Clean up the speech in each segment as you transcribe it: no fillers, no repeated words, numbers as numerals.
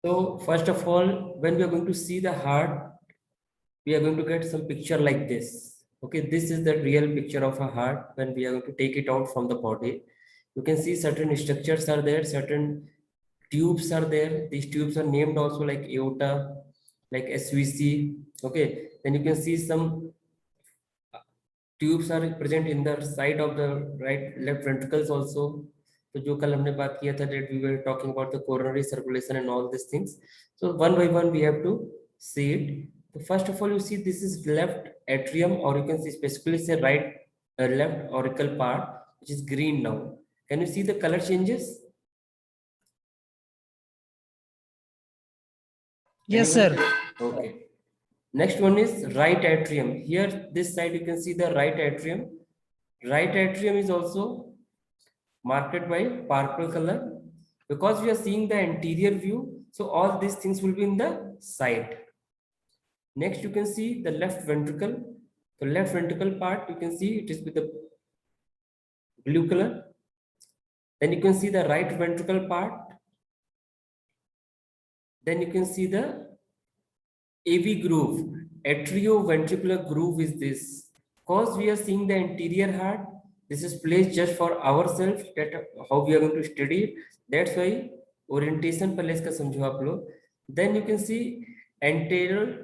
So first of all, when we are going to see the heart, we are going to get some picture like this. Okay, this is the real picture of a heart when we are going to take it out from the body. You can see certain structures are there, certain tubes are there. These tubes are named also like aorta, like SVC. Okay, then you can see some tubes are present in the side of the right left ventricles also. तो जो कल हमने बात किया था that we were talking about the coronary circulation and all these things. So one by one we have to see it. So first of all, you see this is left atrium, or you can see specifically say right left auricle part, which is green now. Can you see the color changes? Yes, Anyone? sir. Okay. Next one is right atrium. Here, this side you can see the right atrium. Right atrium is also marked by purple color because we are seeing the anterior view. So all these things will be in the side. Next, you can see the left ventricle. The left ventricle part, you can see it is with the blue color. Then you can see the right ventricle part. Then you can see the AV groove. Atrioventricular groove is this. Because we are seeing the anterior heart, this is placed just for ourselves, that how we are going to study it. That's why orientation पहले इसका समझो आप लोग. Then you can see anterior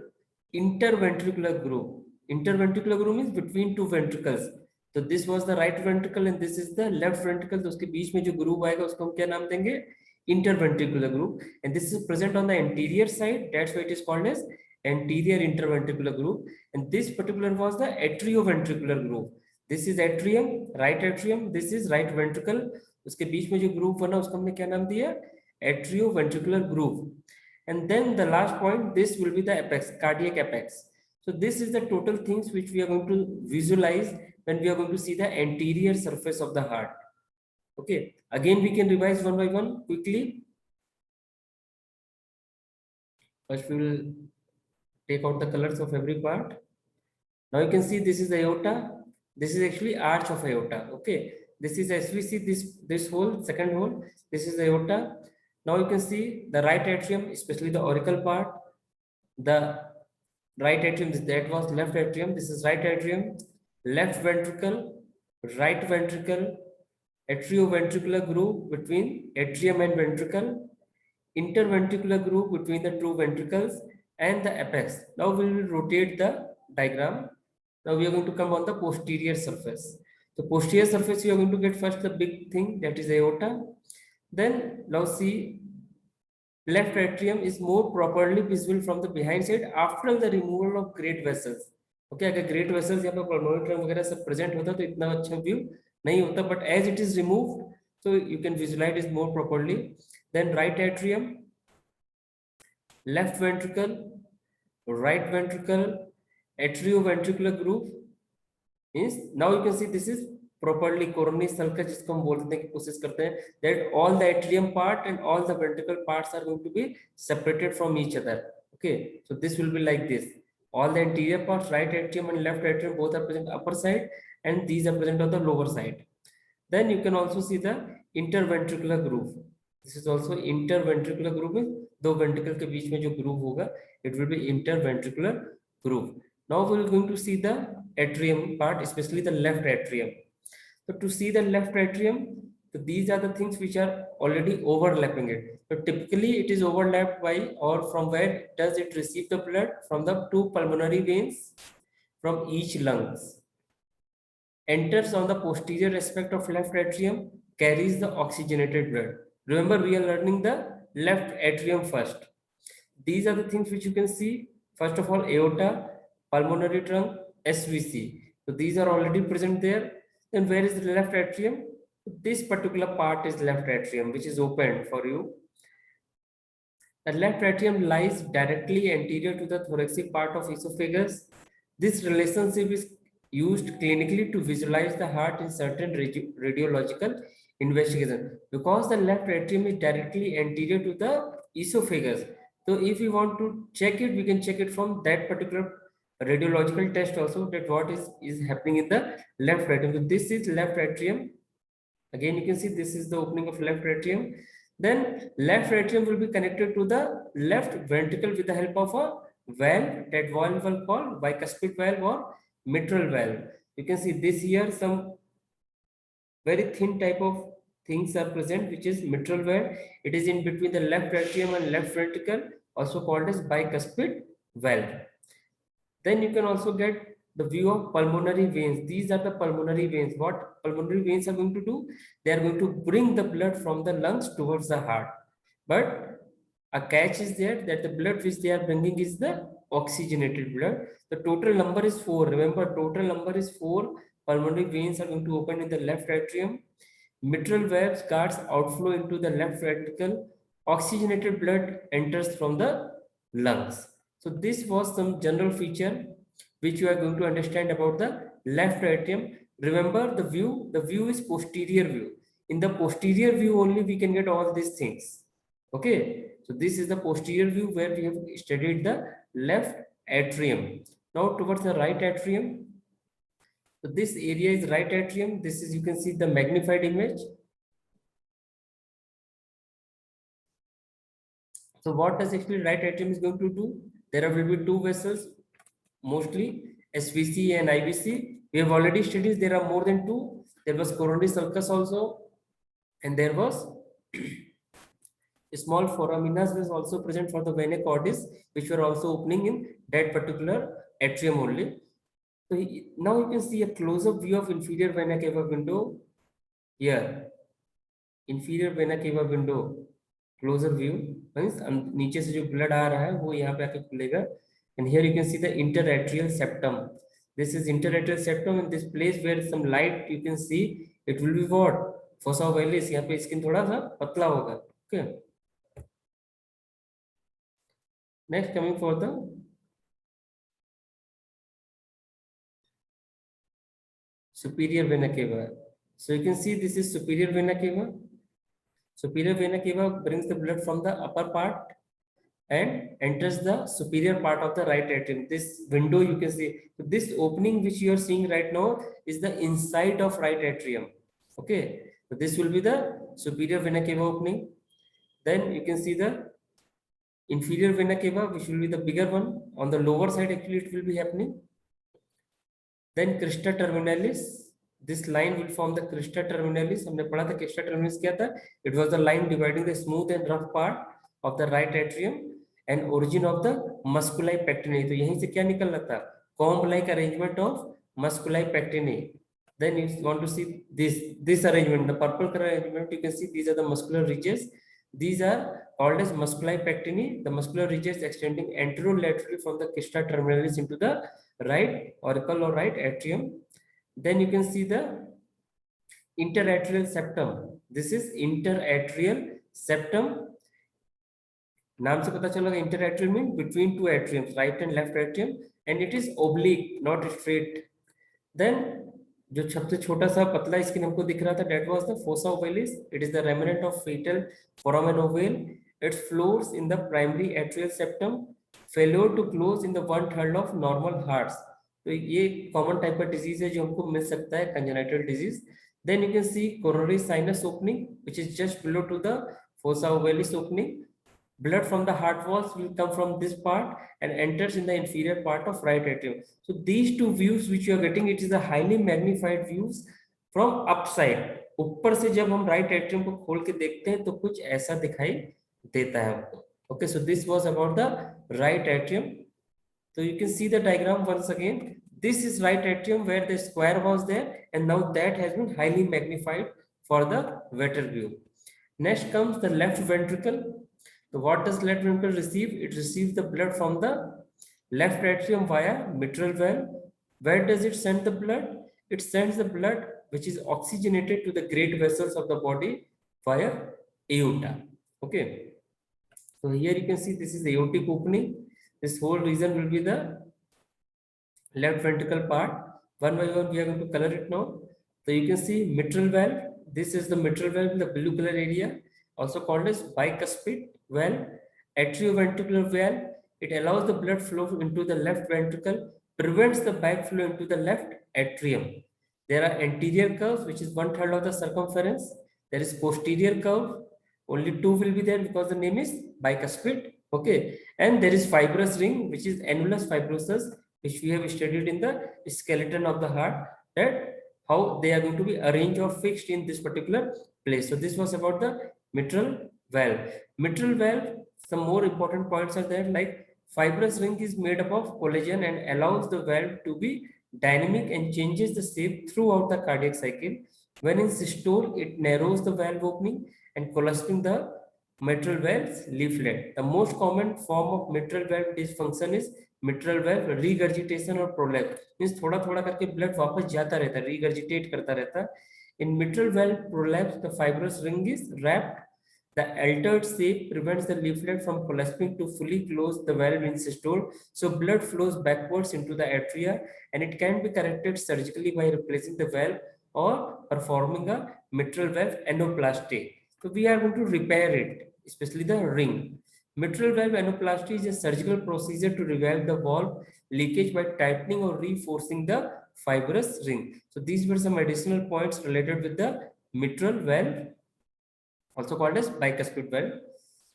interventricular groove. Interventricular groove means between two ventricles. So this was the right ventricle and this is the left ventricle. तो उसके बीच में जो groove आएगा उसको हम क्या नाम देंगे? Interventricular groove. And this is present on the anterior side. That's why it is called as anterior interventricular groove. And this particular was the atrioventricular groove. This is atrium, right atrium. This is right ventricle. उसके बीच में जो groove बना उसको हमने क्या नाम दिया? Atrioventricular groove. And then the last point, this will be the apex, cardiac apex. So this is the total things which we are going to visualize when we are going to see the anterior surface of the heart. Okay, again we can revise one by one quickly. First we will take out the colors of every part. Now you can see this is aorta. This is actually arch of aorta. Okay, this is SVC, this hole, second hole. This is aorta. Now you can see the right atrium, especially the auricle part. The right atrium, that was left atrium. This is right atrium, left ventricle, right ventricle, atrioventricular groove between atrium and ventricle, interventricular groove between the two ventricles, and the apex. Now we will rotate the diagram. Now we are going to come on the posterior surface. The posterior surface, we are going to get first the big thing, that is aorta. Then now see, left atrium is more properly visible from the behind side after the removal of great vessels. Okay, अगर great vessels यहाँ पे pulmonary trunk वगैरह सब present होता तो इतना अच्छा view नहीं होता, but as it is removed, so you can visualize it more properly. Then right atrium, left ventricle, right ventricle, atrioventricular groove. Means now you can see this is properly coronary sulcus, जिसको हम बोलते हैं कि कोशिश करते हैं that all the atrium part and all the ventricle parts are going to be separated from each other. Okay, so this will be like this. All the anterior parts, right atrium and left atrium, both are present upper side and these are present on the lower side. Then you can also see the interventricular groove. This is also interventricular groove में दो ventricle के बीच में जो groove होगा, it will be interventricular groove. Now we are going to see the atrium part, especially the left atrium. So to see the left atrium, so these are the things which are already overlapping it. So typically it is overlapped by, or from where does it receive the blood? From the two pulmonary veins from each lungs. Enters on the posterior aspect of left atrium, carries the oxygenated blood. Remember, we are learning the left atrium first. These are the things which you can see. First of all, aorta, pulmonary trunk, SVC. So these are already present there. Then where is the left atrium? This particular part is left atrium, which is opened for you. The left atrium lies directly anterior to the thoracic part of esophagus. This relationship is used clinically to visualize the heart in certain radiological investigation. Because the left atrium is directly anterior to the esophagus, so if we want to check it, we can check it from that particular radiological test also, that what is happening in the left atrium. So this is left atrium. Again, you can see this is the opening of left atrium. Then left atrium will be connected to the left ventricle with the help of a valve. That valve will called bicuspid valve or mitral valve. You can see this here, some very thin type of things are present, which is mitral valve. It is in between the left atrium and left ventricle, also called as bicuspid valve. Then you can also get the view of pulmonary veins. These are the pulmonary veins. What pulmonary veins are going to do? They are going to bring the blood from the lungs towards the heart. But a catch is there, that the blood which they are bringing is the oxygenated blood. The total number is 4. Remember, total number is 4. Pulmonary veins are going to open in the left atrium. Mitral valves guards outflow into the left ventricle. Oxygenated blood enters from the lungs. So this was some general feature which you are going to understand about the left atrium. Remember the view is posterior view. In the posterior view only we can get all these things. Okay, so this is the posterior view where we have studied the left atrium. Now towards the right atrium. So this area is right atrium. This is, you can see the magnified image. So what does actually right atrium is going to do? There will be two vessels, mostly SVC and IVC. We have already studied there are more than two. There was coronary sulcus also, and there was small foraminas was also present for the vena cordis, which were also opening in that particular atrium only. So now you can see a close-up view of inferior vena cava window here. Inferior vena cava window, closer view means नीचे से जो blood आ रहा है वो यहाँ पे आके खुलेगा. And here you can see the interatrial septum. This is interatrial septum, in this place where some light you can see, it will be what? Fossa ovalis. यहाँ पे skin थोड़ा सा पतला होगा. Okay. Next, coming for the superior vena cava. So you can see this is superior vena cava. Superior vena cava brings the blood from the upper part and enters the superior part of the right atrium. This window you can see, so this opening which you are seeing right now is the inside of right atrium. Okay, so this will be the superior vena cava opening. Then you can see the inferior vena cava, which will be the bigger one. On the lower side actually it will be happening. Then crista terminalis. This line will form the crista terminalis. हमने पढ़ा था crista terminalis क्या था? It was the line dividing the smooth and rough part of the right atrium and origin of the musculi pectini. तो यहीं से क्या निकल रहा था? Comb-like arrangement of musculi pectini. Then you want to see this arrangement, the purple color arrangement. You can see these are the muscular ridges. These are called as musculi pectini. The muscular ridges extending anterolaterally from the crista terminalis into the right auricle or right atrium. Then you can see the interatrial septum. This is interatrial septum. नाम से पता चला interatrial means between two atriums, right and left atrium, and it is oblique, not straight. Then जो सबसे छोटा सा पतला skin हमको दिख रहा था, that was the fossa ovalis. It is the remnant of fetal foramen ovale. It flows in the primary atrial septum. Failure to close in the 1/3 of normal hearts. तो ये कॉमन टाइप का disease है जो हमको मिल सकता है, congenital disease. Then you can see coronary sinus opening, which is just below to the fossa ovalis opening. Blood from the heart walls will come from this part and enters in the inferior part of right atrium. So these two views which you are getting, it is a highly magnified views from upside. ऊपर से जब हम right atrium को खोल के देखते हैं तो कुछ ऐसा दिखाई देता है हमको. Okay, so this was about the right atrium. So you can see the diagram once again. This is right atrium where the square was there, and now that has been highly magnified for the better view. Next comes the left ventricle. So what does left ventricle receive? It receives the blood from the left atrium via mitral valve. Where does it send the blood? It sends the blood which is oxygenated to the great vessels of the body via aorta. Okay. So here you can see this is aortic opening. This whole region will be the left ventricle part. One by one we are going to color it now. So you can see mitral valve. This is the mitral valve in the blue color area, also called as bicuspid valve. Atrioventricular valve. It allows the blood flow into the left ventricle, prevents the backflow into the left atrium. There are anterior curves, which is 1/3 of the circumference. There is posterior curve. Only two will be there because the name is bicuspid. Okay, and there is fibrous ring, which is annulus fibrosus, which we have studied in the skeleton of the heart, that how they are going to be arranged or fixed in this particular place. So this was about the mitral valve. Mitral valve, some more important points are there, like fibrous ring is made up of collagen and allows the valve to be dynamic and changes the shape throughout the cardiac cycle. When in systole, it narrows the valve opening and collapsing the mitral valve's leaflet. The most common form of mitral valve dysfunction is mitral valve regurgitation or prolapse. Means थोड़ा थोड़ा करके blood वापस जाता रहता है, regurgitate करता रहता है. In mitral valve prolapse, the fibrous ring is wrapped. The altered shape prevents the leaflet from collapsing to fully close the valve in systole. So blood flows backwards into the atria, and it can be corrected surgically by replacing the valve or performing a mitral valve angioplasty. So we are going to repair it, especially the ring. Mitral valve angioplasty is a surgical procedure to revive the valve leakage by tightening or reinforcing the fibrous ring. So these were some additional points related with the mitral valve, also called as bicuspid valve.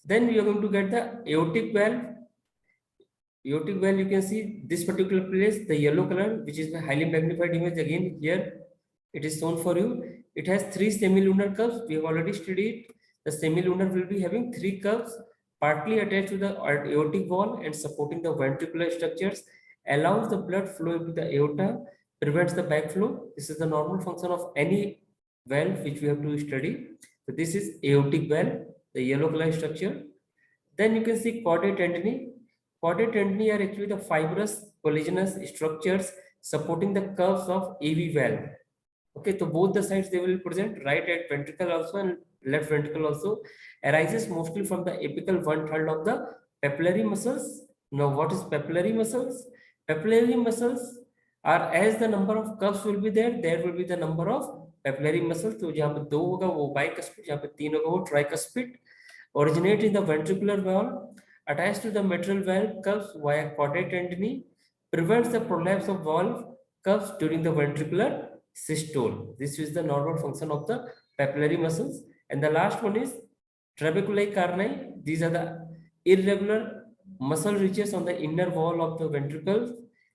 Then we are going to get the aortic valve. Aortic valve, you can see this particular place, the yellow color, which is the highly magnified image. Again, here it is shown for you. It has three semilunar curves. We have already studied. The semilunar will be having three curves, partly attached to the aortic wall and supporting the ventricular structures, allows the blood flow into the aorta, prevents the backflow. This is the normal function of any valve which we have to study. So this is aortic valve, the yellow color structure. Then you can see chordae tendineae. Chordae tendineae are actually the fibrous collagenous structures supporting the curves of AV valve. Okay, so both the sides they will present, right at ventricle also and left ventricle also, arises mostly from the apical 1/3 of the papillary muscles. Now, what is papillary muscles? Papillary muscles are, as the number of curves will be there will be the number of papillary muscles. So जहाँ पे 2 होगा वो bicuspid, जहाँ पे 3 होगा वो tricuspid. Originate in the ventricular valve, attached to the mitral valve curves via chordae tendineae, prevents the prolapse of valve curves during the ventricular systole. This is the normal function of the papillary muscles. And the last one is trabeculae carni. These are the irregular muscle ridges on the inner wall of the ventricles.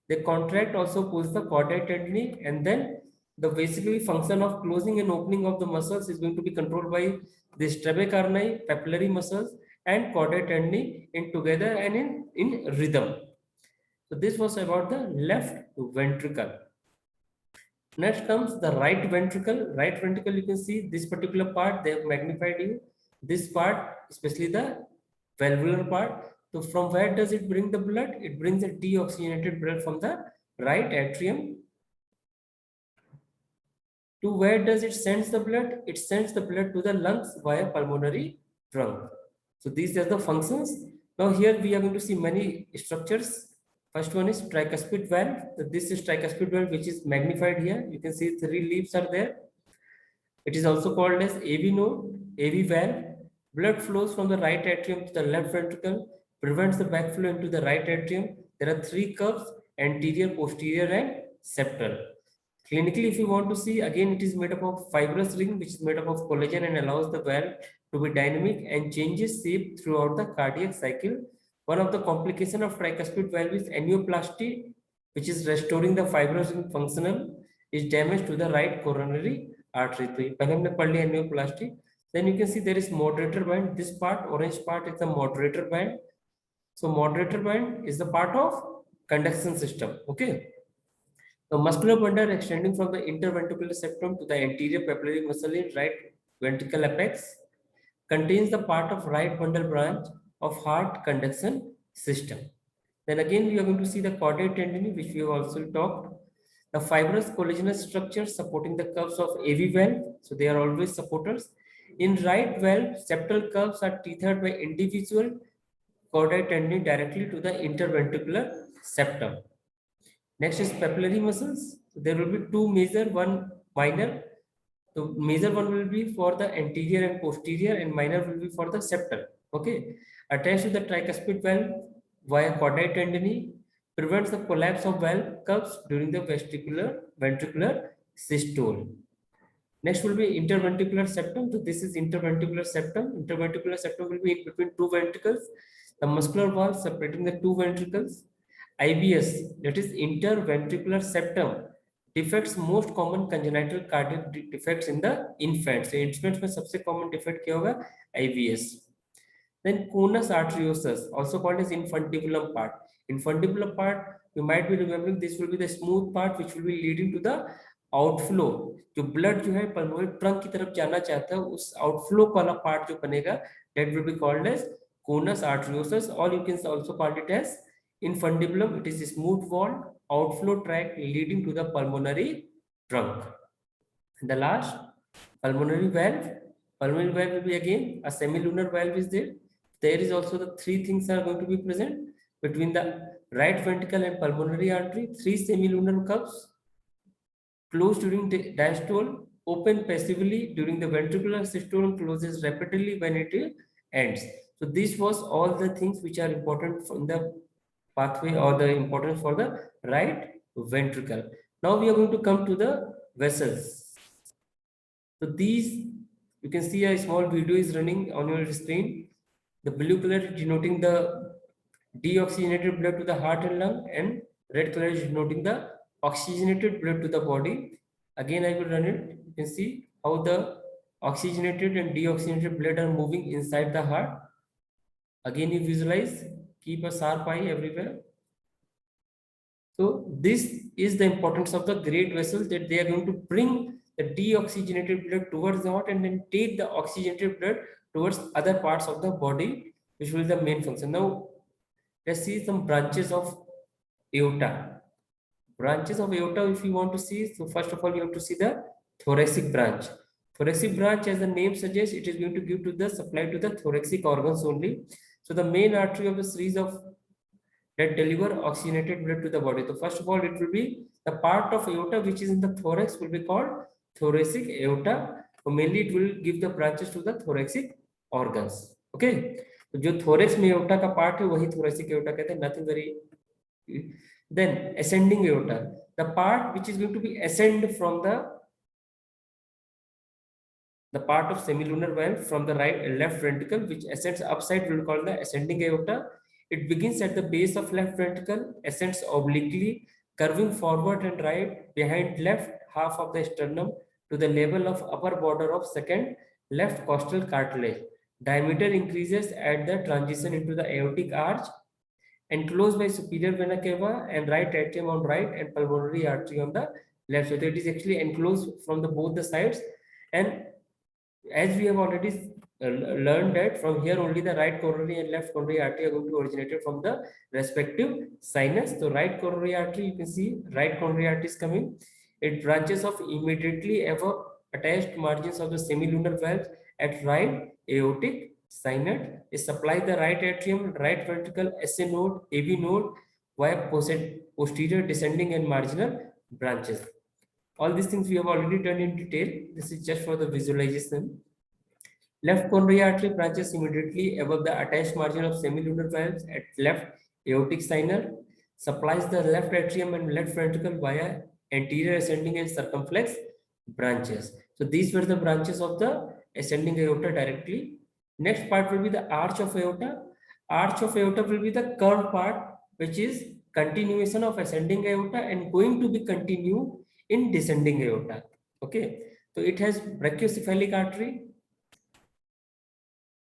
They contract, also pulls the chordae tendineae, and then the basically function of closing and opening of the muscles is going to be controlled by this trabecarni, papillary muscles, and chordae tendineae in together and in rhythm. So this was about the left ventricle. Next comes the right ventricle. Right ventricle, you can see this particular part, they have magnified you. This part, especially the valvular part. So from where does it bring the blood? It brings the deoxygenated blood from the right atrium. To where does it sends the blood? It sends the blood to the lungs via pulmonary trunk. So these are the functions. Now here we are going to see many structures. First one is tricuspid valve. So this is tricuspid valve, which is magnified here. You can see 3 leaves are there. It is also called as AV node, AV valve. Blood flows from the right atrium to the left ventricle, prevents the backflow into the right atrium. There are 3 curves, anterior, posterior, and septal. Clinically, if you want to see, again, it is made up of fibrous ring, which is made up of collagen and allows the valve to be dynamic and changes shape throughout the cardiac cycle. One of the complications of tricuspid valve is angioplasty, which is restoring the fibrous ring functional, is damage to the right coronary artery. तो पहले हमने पढ़ लिया angioplasty. Then you can see there is moderator band. This part, orange part, is the moderator band. So moderator band is the part of conduction system. Okay. The muscular bundle extending from the interventricular septum to the anterior papillary muscle in right ventricle apex contains the part of right bundle branch of heart conduction system. Then again, we are going to see the chordae tendineae, which we have also talked. The fibrous collagenous structures supporting the curves of AV valve. So they are always supporters. In right valve, septal curves are tethered by individual chordae tendineae directly to the interventricular septum. Next is papillary muscles. So there will be 2 major, 1 minor. So major one will be for the anterior and posterior, and minor will be for the septal. Okay. Attached to the tricuspid valve via chordae tendineae, prevents the collapse of valve curves during the ventricular systole. Next will be interventricular septum. So this is interventricular septum. Interventricular septum will be in between two ventricles. The muscular wall separating the two ventricles. IBS, that is interventricular septum, defects most common congenital cardiac defects in the infants. So infants में सबसे common defect क्या होगा? IBS. Then conus arteriosus, also called as infundibulum part. Infundibulum part, you might be remembering, this will be the smooth part which will be leading to the outflow. जो blood जो है pulmonary trunk की तरफ जाना चाहता है, उस outflow वाला part जो बनेगा, that will be called as conus arteriosus, or you can also call it as infundibulum. It is a smooth walled outflow tract leading to the pulmonary trunk. And the last, pulmonary valve. Pulmonary valve will be again a semilunar valve is there. There is also the three things are going to be present between the right ventricle and pulmonary artery. Three semilunar cups, closed during the diastole, open passively during the ventricular systole, and closes rapidly when it ends. So this was all the things which are important in the pathway or the importance for the right ventricle. Now we are going to come to the vessels. So these, you can see a small video is running on your screen. The blue color denoting the deoxygenated blood to the heart and lung, and red color is denoting the oxygenated blood to the body. Again, I will run it. You can see how the oxygenated and deoxygenated blood are moving inside the heart. Again, you visualize, keep a sharp eye everywhere. So this is the importance of the great vessels, that they are going to bring the deoxygenated blood towards the heart and then take the oxygenated blood towards other parts of the body, which will be the main function. Now, let's see some branches of aorta. Branches of aorta, if you want to see, so first of all, you have to see the thoracic branch. Thoracic branch, as the name suggests, it is going to give to the supply to the thoracic organs only. So the main artery of the series of that deliver oxygenated blood to the body. So first of all, it will be the part of aorta which is in the thorax will be called thoracic aorta. So mainly it will give the branches to the thoracic organs. Okay. तो जो thorax में aorta का part है वही thoracic aorta कहते हैं. Nothing very. Then ascending aorta, the part which is going to be ascend from the part of semilunar valve from the left ventricle, which ascends upside, will call the ascending aorta. It begins at the base of left ventricle, ascends obliquely, curving forward and right behind left half of the sternum to the level of upper border of second left costal cartilage. Diameter increases at the transition into the aortic arch, enclosed by superior vena cava and right atrium on right and pulmonary artery on the left. So it is actually enclosed from the both the sides, and as we have already learned that from here only the right coronary and left coronary artery are going to originate from the respective sinus. So right coronary artery, you can see right coronary artery is coming. It branches off immediately above attached margins of the semilunar valves at right aortic synod. It supplies the right atrium, right ventricle, SA node, AV node via posterior descending and marginal branches. All these things we have already done in detail. This is just for the visualization. Left coronary artery branches immediately above the attached margin of semilunar valves at left aortic synod, supplies the left atrium and left ventricle via anterior ascending and circumflex branches. So these were the branches of the ascending aorta directly. Next part will be the arch of aorta. Arch of aorta will be the curved part, which is continuation of ascending aorta and going to be continued in descending aorta. Okay, so it has brachiocephalic artery.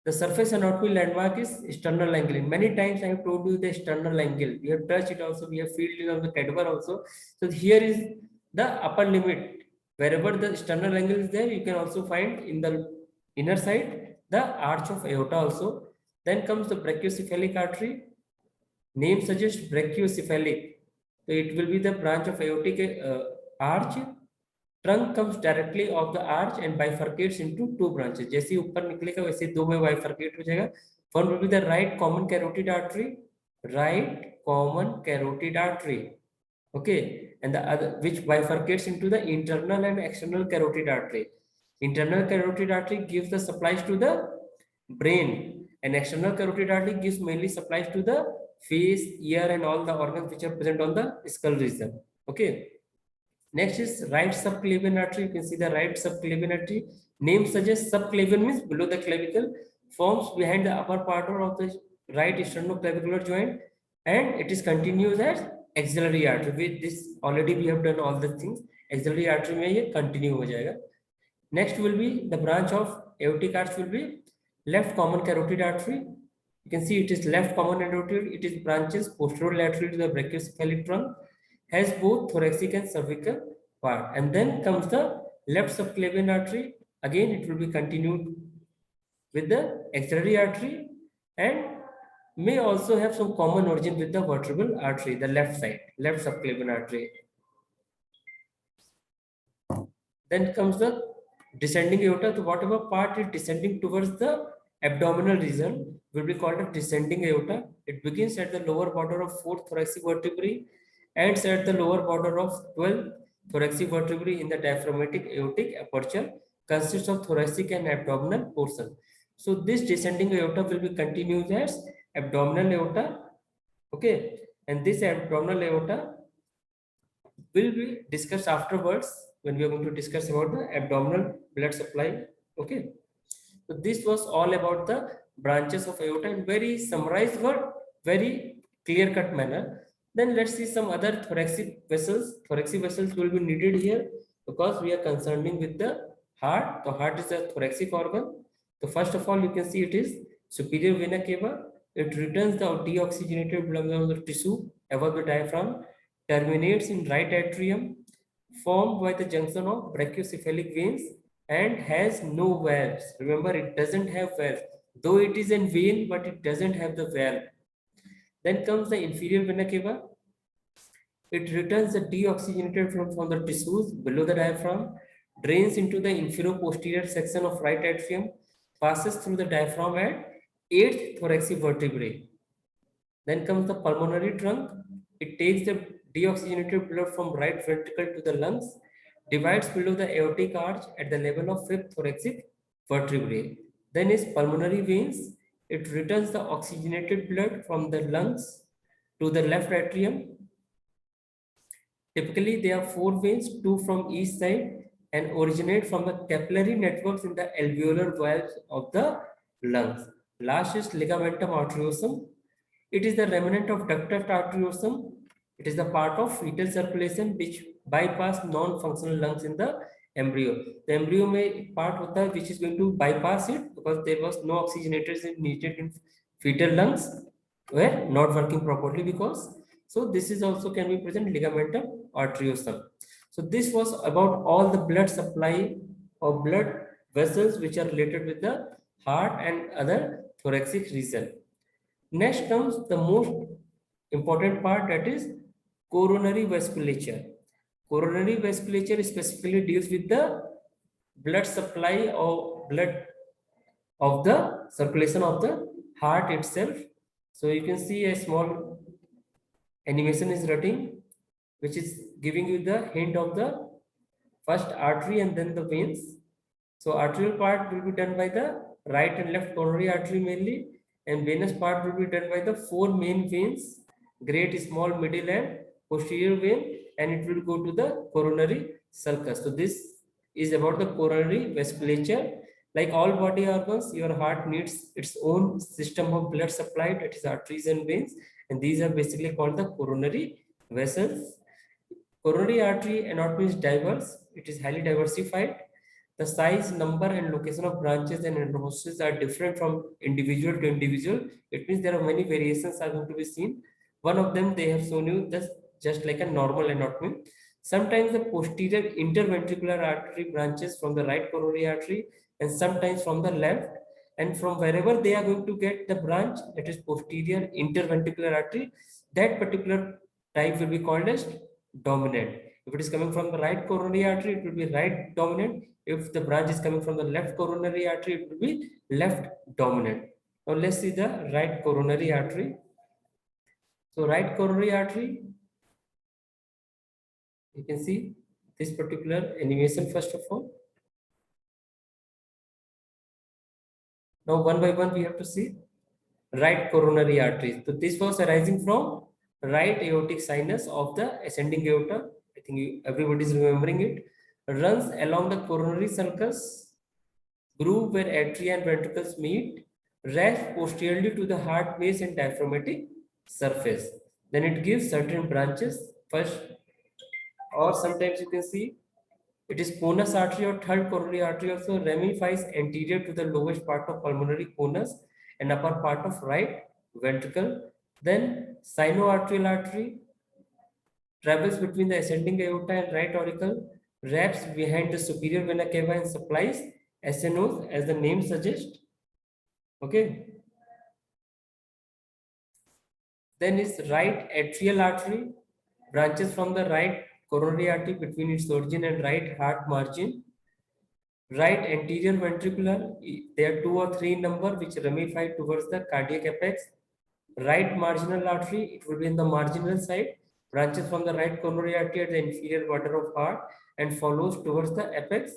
The surface anatomy landmark is sternal angle. Many times I have told you the sternal angle. We have touched it also. We have filled it on the cadaver also. So here is the upper limit. Wherever the sternal angle is there, you can also find in the inner side the arch of aorta also. Then comes the brachiocephalic artery. Name suggests brachiocephalic. So it will be the branch of aortic arch. Trunk comes directly off the arch and bifurcates into two branches. जैसे ही ऊपर निकलेगा वैसे दो में bifurcate हो जाएगा. One will be the right common carotid artery, okay, and the other which bifurcates into the internal and external carotid artery. Internal carotid artery gives the supplies to the brain, and external carotid artery gives mainly supplies to the face, ear, and all the organs which are present on the skull region. Okay. Next is right subclavian artery. You can see the right subclavian artery. Name suggests subclavian means below the clavicle, forms behind the upper part of the right sternoclavicular joint, and it is continuous as axillary artery. With this already we have done all the things. Axillary artery में ये continue हो जाएगा. Next will be the branch of aortic arch will be left common carotid artery. You can see it is left common carotid. It is branches posterolaterally to the brachiocephalic trunk, has both thoracic and cervical part. And then comes the left subclavian artery. Again, it will be continued with the axillary artery and may also have some common origin with the vertebral artery, the left side, left subclavian artery. Then comes the descending aorta. So whatever part is descending towards the abdominal region will be called a descending aorta. It begins at the lower border of 4th thoracic vertebrae, ends at the lower border of 12th thoracic vertebrae in the diaphragmatic aortic aperture, consists of thoracic and abdominal portion. So this descending aorta will be continued as abdominal aorta. Okay, and this abdominal aorta will be discussed afterwards when we are going to discuss about the abdominal blood supply. Okay, so this was all about the branches of aorta in very summarized but very clear cut manner. Then let's see some other thoracic vessels. Thoracic vessels will be needed here because we are concerning with the heart. The heart is a thoracic organ. So first of all, you can see it is superior vena cava. It returns the deoxygenated blood from the tissue above the diaphragm, terminates in right atrium, formed by the junction of brachiocephalic veins, and has no valves. Remember, it doesn't have valves. Though it is in vein, but it doesn't have the valve. Then comes the inferior vena cava. It returns the deoxygenated fluid from the tissues below the diaphragm, drains into the infero-posterior section of right atrium, passes through the diaphragm at 8th thoracic vertebrae. Then comes the pulmonary trunk. It takes the deoxygenated blood from right ventricle to the lungs, divides below the aortic arch at the level of 5th thoracic vertebrae. Then is pulmonary veins. It returns the oxygenated blood from the lungs to the left atrium. Typically, there are 4 veins, 2 from each side, and originate from the capillary networks in the alveolar valves of the lungs. Last is ligamentum arteriosum. It is the remnant of ductus arteriosum. It is the part of fetal circulation which bypass non-functional lungs in the embryo. The embryo में part होता है which is going to bypass it because there was no oxygenators needed in fetal lungs were not working properly because. So this is also can be present ligamentum arteriosum. So this was about all the blood supply or blood vessels which are related with the heart and other thoracic region. Next comes the most important part, that is coronary vasculature. Coronary vasculature specifically deals with the blood supply or blood of the circulation of the heart itself. So you can see a small animation is running, which is giving you the hint of the first artery and then the veins. So arterial part will be done by the right and left coronary artery mainly, and venous part will be done by the 4 main veins, great, small, middle and posterior vein, and it will go to the coronary sulcus. So this is about the coronary vasculature. Like all body organs, your heart needs its own system of blood supply, that is arteries and veins, and these are basically called the coronary vessels. Coronary artery anatomy is diverse. It is highly diversified. The size, number, and location of branches and endosmosis are different from individual to individual. It means there are many variations are going to be seen. One of them they have shown you just like a normal anatomy. Sometimes the posterior interventricular artery branches from the right coronary artery, and sometimes from the left. And from wherever they are going to get the branch, that is posterior interventricular artery, that particular type will be called as dominant. If it is coming from the right coronary artery, it will be right dominant. If the branch is coming from the left coronary artery, it will be left dominant. Now let's see the right coronary artery. So right coronary artery, you can see this particular animation first of all. Now one by one we have to see right coronary artery. So this was arising from right aortic sinus of the ascending aorta, I think everybody is remembering it, runs along the coronary sulcus groove where atria and ventricles meet, wraps posteriorly to the heart base and diaphragmatic surface. Then it gives certain branches. First, or sometimes you can see it is conus artery or third coronary artery also ramifies anterior to the lowest part of pulmonary conus and upper part of right ventricle. Then sinoarterial artery travels between the ascending aorta and right auricle, wraps behind the superior vena cava and supplies SNOs as the name suggests. Okay. Then is right atrial artery, branches from the right coronary artery between its origin and right heart margin. Right anterior ventricular, there are 2 or 3 in number which ramify towards the cardiac apex. Right marginal artery, it will be in the marginal side, branches from the right coronary artery at the inferior border of heart and follows towards the apex.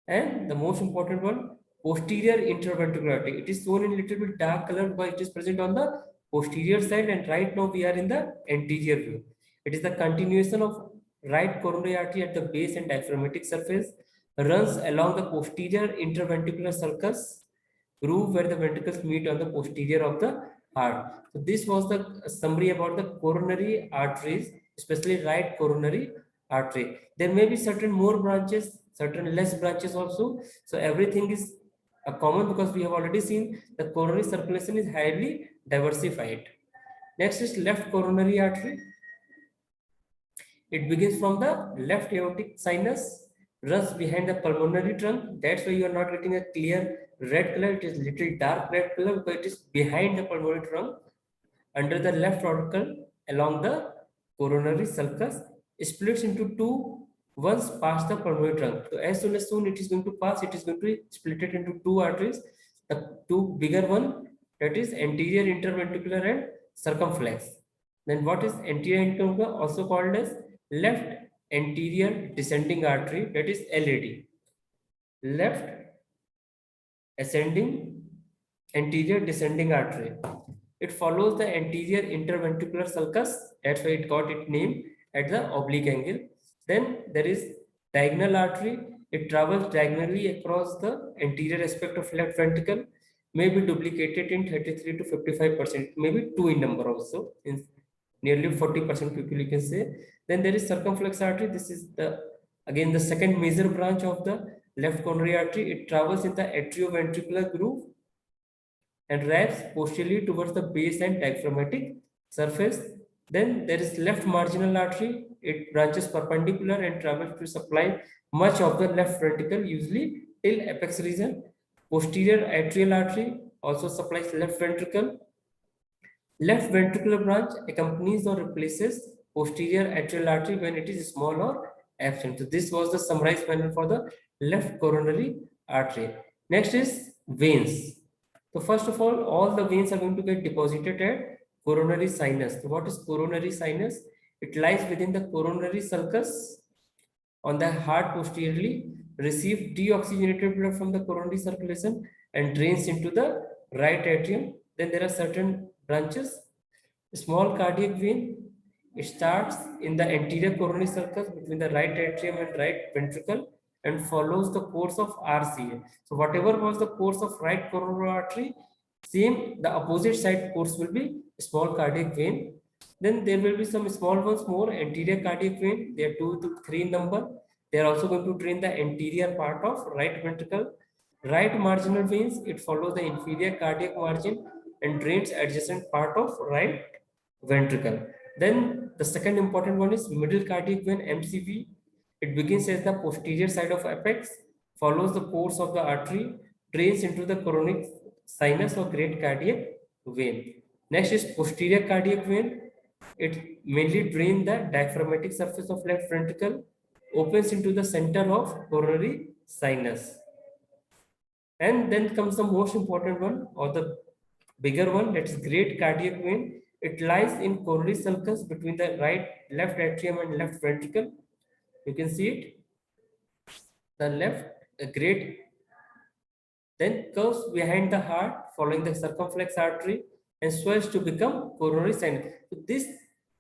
And the most important one, posterior interventricular artery. It is shown in little bit dark color because it is present on the posterior side, and right now we are in the anterior view. It is the continuation of right coronary artery at the base and diaphragmatic surface, runs along the posterior interventricular sulcus groove where the ventricles meet on the posterior of the heart. So this was the summary about the coronary arteries, especially right coronary artery. There may be certain more branches, certain less branches also. So everything is common because we have already seen the coronary circulation is highly diversified. Next is left coronary artery. It begins from the left aortic sinus, runs behind the pulmonary trunk. That's why you are not getting a clear red color. It is little dark red color because it is behind the pulmonary trunk, under the left auricle, along the coronary sulcus, splits into two once past the pulmonary trunk. So as soon it is going to pass, it is going to split it into two arteries. The two bigger one, that is anterior interventricular and circumflex. Then what is anterior interventricular, also called as left anterior descending artery, that is LAD. Left ascending anterior descending artery. It follows the anterior interventricular sulcus. That's why it got its name at the oblique angle. Then there is diagonal artery. It travels diagonally across the anterior aspect of left ventricle. May be duplicated in 33 to 55%. Maybe 2 in number also. In nearly 40% people you can say. Then there is circumflex artery. This is the again the second major branch of the left coronary artery. It travels in the atrioventricular groove and wraps posteriorly towards the base and diaphragmatic surface. Then there is left marginal artery. It branches perpendicular and travels to supply much of the left ventricle, usually till apex region. Posterior atrial artery also supplies left ventricle. Left ventricular branch accompanies or replaces posterior atrial artery when it is small or absent. So this was the summarized panel for the left coronary artery. Next is veins. So first of all the veins are going to get deposited at coronary sinus. So what is coronary sinus? It lies within the coronary sulcus on the heart posteriorly, receives deoxygenated blood from the coronary circulation and drains into the right atrium. Then there are certain branches. Small cardiac vein, it starts in the anterior coronary sulcus between the right atrium and right ventricle and follows the course of RCA. So whatever was the course of right coronary artery, same the opposite side course will be small cardiac vein. Then there will be some small ones more, anterior cardiac vein. They are 2 to 3 in number. They are also going to drain the anterior part of right ventricle. Right marginal veins, it follows the inferior cardiac margin and drains adjacent part of right ventricle. Then the second important one is middle cardiac vein, MCV. It begins as the posterior side of apex, follows the course of the artery, drains into the coronary sinus or great cardiac vein. Next is posterior cardiac vein. It mainly drains the diaphragmatic surface of left ventricle, opens into the center of coronary sinus. And then comes the most important one, or the bigger one, that is great cardiac vein. It lies in coronary sulcus between the left atrium and left ventricle. You can see it. The left, great, then curves behind the heart, following the circumflex artery, and swells to become coronary sinus. So this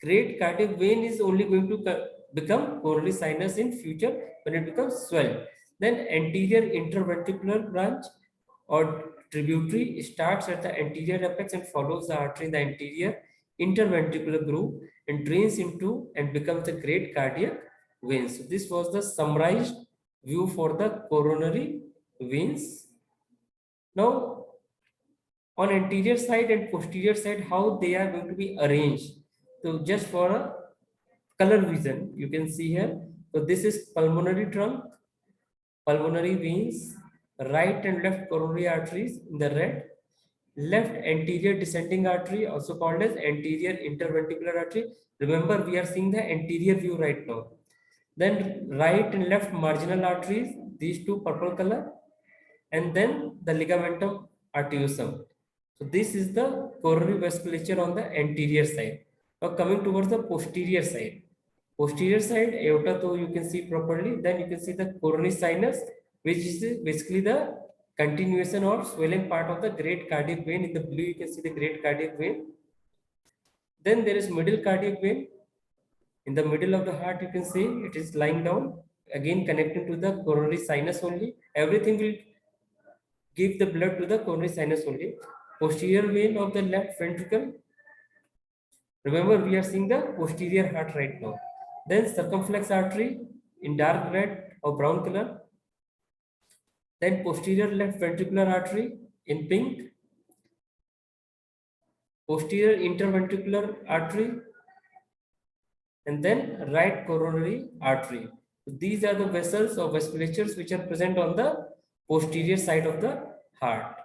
great cardiac vein is only going to become coronary sinus in future when it becomes swell. Then anterior interventricular branch or tributary starts at the anterior apex and follows the artery in the anterior interventricular groove and drains into and becomes the great cardiac veins. So this was the summarized view for the coronary veins. Now, on anterior side and posterior side, how they are going to be arranged. So just for a color vision, you can see here. So this is pulmonary trunk, pulmonary veins, right and left coronary arteries in the red, left anterior descending artery, also called as anterior interventricular artery. Remember, we are seeing the anterior view right now. Then right and left marginal arteries, these two purple color, and then the ligamentum arteriosum. So this is the coronary vasculature on the anterior side. Now coming towards the posterior side. Posterior side, aorta, so you can see properly. Then you can see the coronary sinus, which is basically the continuation or swelling part of the great cardiac vein. In the blue, you can see the great cardiac vein. Then there is middle cardiac vein. In the middle of the heart, you can see it is lying down, again connecting to the coronary sinus only. Everything will give the blood to the coronary sinus only. Posterior vein of the left ventricle. Remember, we are seeing the posterior heart right now. Then circumflex artery in dark red or brown color. Then posterior left ventricular artery in pink. Posterior interventricular artery. And then right coronary artery. So these are the vessels or vasculatures which are present on the posterior side of the heart.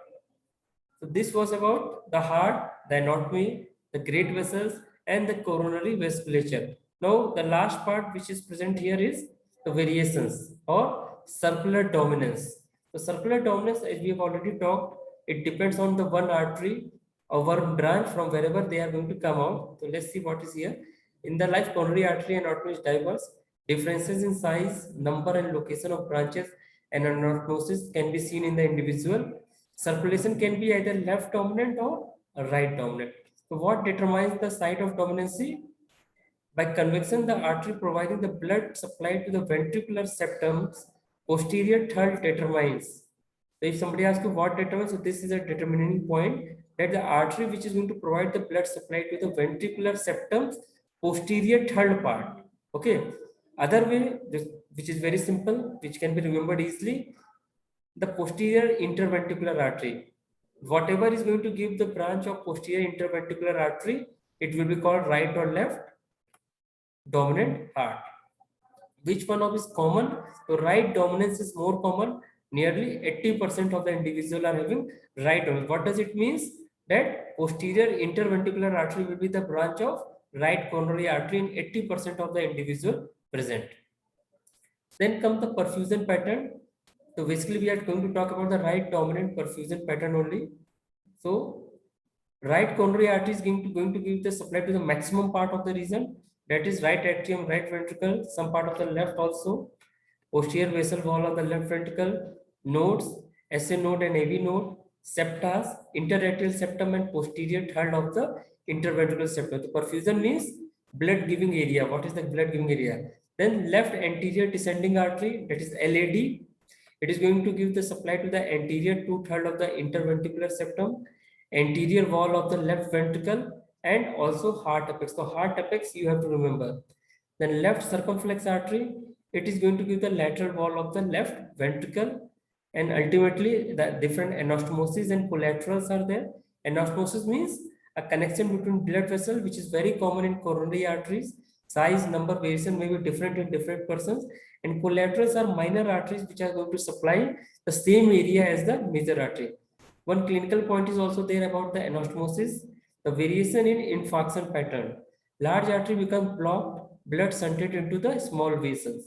So this was about the heart, the anatomy, the great vessels, and the coronary vasculature. Now the last part which is present here is the variations or circular dominance. So circular dominance, as we have already talked, it depends on the one artery or one branch from wherever they are going to come out. So let's see what is here. In the life, coronary artery anatomy is diverse. Differences in size, number, and location of branches and anastomosis can be seen in the individual. Circulation can be either left dominant or right dominant. So what determines the site of dominancy? By convection, the artery providing the blood supply to the ventricular septum's posterior third determines. So if somebody asks you what determines, so this is a determining point that the artery which is going to provide the blood supply to the ventricular septum's posterior third part. Okay. Other way, which is very simple, which can be remembered easily, the posterior interventricular artery. Whatever is going to give the branch of posterior interventricular artery, it will be called right or left dominant heart. Which one of is common? So right dominance is more common. Nearly 80% of the individual are having right dominance. What does it mean? That posterior interventricular artery will be the branch of right coronary artery in 80% of the individual present. Then comes the perfusion pattern. So basically we are going to talk about the right dominant perfusion pattern only. So right coronary artery is going to give the supply to the maximum part of the region, that is right atrium, right ventricle, some part of the left also, posterior vessel wall of the left ventricle, nodes, SA node and AV node, septas, interatrial septum and posterior third of the interventricular septum. The perfusion means blood giving area. What is the blood giving area? Then left anterior descending artery, that is LAD. It is going to give the supply to the anterior two-third of the interventricular septum, anterior wall of the left ventricle, and also heart apex. So heart apex you have to remember. Then left circumflex artery, it is going to give the lateral wall of the left ventricle, and ultimately the different anastomosis and collaterals are there. Anastomosis means a connection between blood vessel, which is very common in coronary arteries. Size, number, variation may be different in different persons, and collaterals are minor arteries which are going to supply the same area as the major artery. One clinical point is also there about the anastomosis, the variation in infarction pattern. Large artery becomes blocked, blood shunted into the small vessels.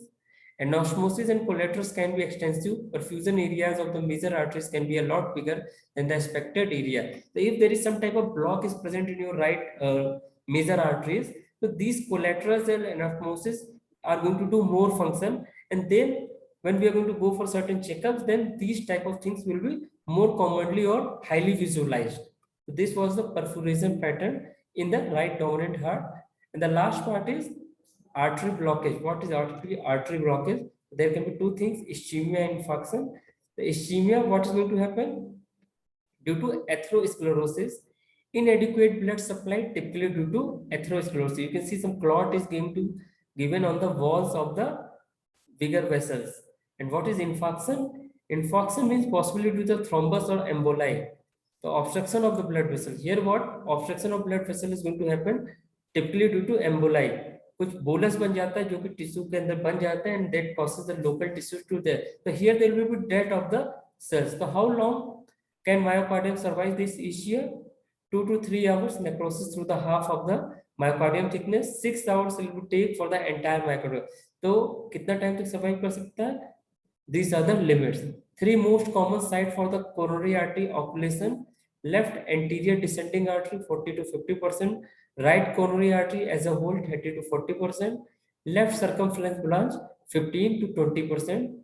Anastomosis and collaterals can be extensive. Perfusion areas of the major arteries can be a lot bigger than the expected area. So if there is some type of block is present in your right major arteries, so these collaterals and anastomosis are going to do more function, and then when we are going to go for certain checkups, then these type of things will be more commonly or highly visualized. So this was the perforation pattern in the right dominant heart. And the last part is artery blockage. What is artery blockage? There can be two things, ischemia and infarction. The ischemia, what is going to happen? Due to atherosclerosis, inadequate blood supply, typically due to atherosclerosis. You can see some clot is given on the walls of the bigger vessels. And what is infarction? Infarction means possibly due to thrombus or emboli, the obstruction of the blood vessel. Here what obstruction of blood vessel is going to happen? Typically due to emboli. कुछ bolus बन जाता है जो कि tissue के अंदर बन जाता है, and that causes the local tissues to death. So here there will be death of the cells. So how long can myocardium survive this ischia? 2 to 3 hours necrosis through the half of the myocardium thickness. 6 hours it will take for the entire myocardium. तो कितना time तक survive कर सकता है? These are the limits. 3 most common site for the coronary artery occlusion: left anterior descending artery 40 to 50%, right coronary artery as a whole 30 to 40%, left circumflex branch 15 to 20%.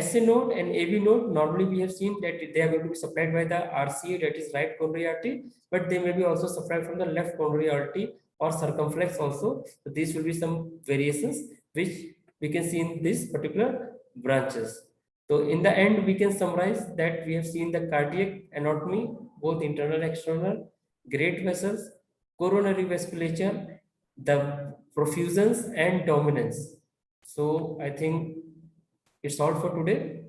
SA node and AV node, normally we have seen that they are going to be supplied by the RCA, that is right coronary artery, but they may be also supplied from the left coronary artery or circumflex also. So these will be some variations which we can see in these particular branches. So in the end, we can summarize that we have seen the cardiac anatomy, both internal and external, great vessels, coronary vasculature, the profusions and dominance. So I think it's all for today.